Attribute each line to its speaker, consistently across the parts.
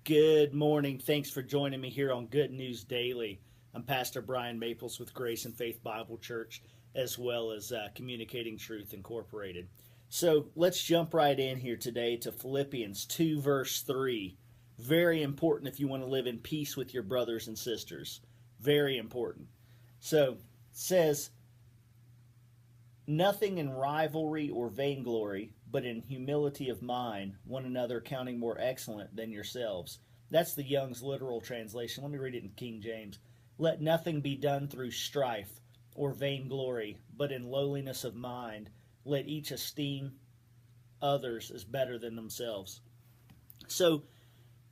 Speaker 1: Good morning. Thanks for joining me here on Good News Daily. I'm Pastor Brian Maples with Grace and Faith Bible Church, as well as Communicating Truth Incorporated. So let's jump right in here today to Philippians 2 verse 3. Very important if you want to live in peace with your brothers and sisters. Very important. So it says, nothing in rivalry or vainglory, but in humility of mind, one another counting more excellent than yourselves. That's the Young's literal translation. Let me read it in King James. Let nothing be done through strife or vainglory, but in lowliness of mind, let each esteem others as better than themselves. So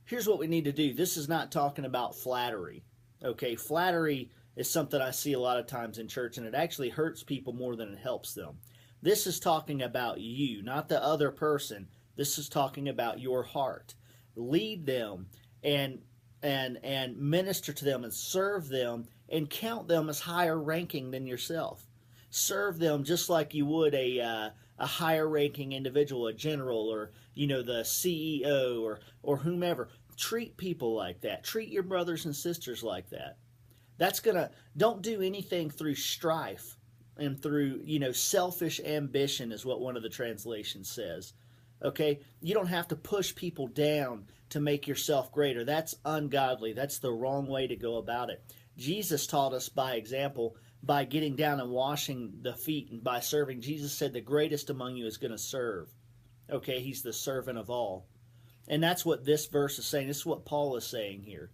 Speaker 1: here's what we need to do. This is not talking about flattery. Okay, flattery is something I see a lot of times in church, and it actually hurts people more than it helps them. This is talking about you, not the other person. This is talking about your heart. Lead them and minister to them and serve them and count them as higher ranking than yourself. Serve them just like you would a higher ranking individual, a general, or the CEO or whomever. Treat people like that. Treat your brothers and sisters like that. Don't do anything through strife and through, selfish ambition is what one of the translations says. Okay? You don't have to push people down to make yourself greater. That's ungodly. That's the wrong way to go about it. Jesus taught us by example, by getting down and washing the feet and by serving. Jesus said the greatest among you is going to serve. Okay? He's the servant of all. And that's what this verse is saying. This is what Paul is saying here.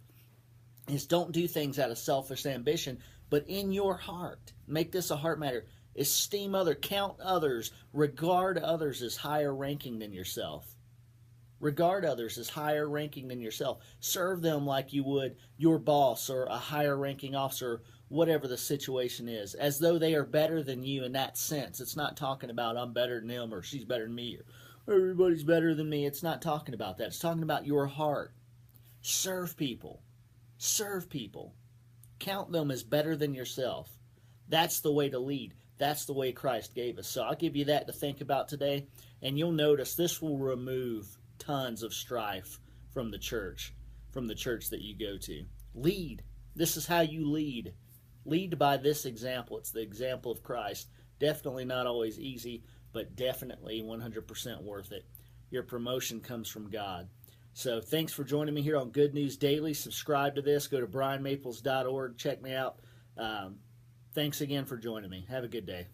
Speaker 1: Is don't do things out of selfish ambition, but in your heart. Make this a heart matter. Esteem others, count others, regard others as higher ranking than yourself. Regard others as higher ranking than yourself. Serve them like you would your boss or a higher ranking officer, whatever the situation is, as though they are better than you in that sense. It's not talking about I'm better than him or she's better than me or everybody's better than me. It's not talking about that. It's talking about your heart. Serve people. Serve people. Count them as better than yourself. That's the way to lead. That's the way Christ gave us. So I'll give you that to think about today, and you'll notice this will remove tons of strife from the church that you go to. Lead. This is how you lead. Lead by this example. It's the example of Christ. Definitely not always easy, but definitely 100% worth it. Your promotion comes from God. So thanks for joining me here on Good News Daily. Subscribe to this. Go to brianmaples.org. Check me out. Thanks again for joining me. Have a good day.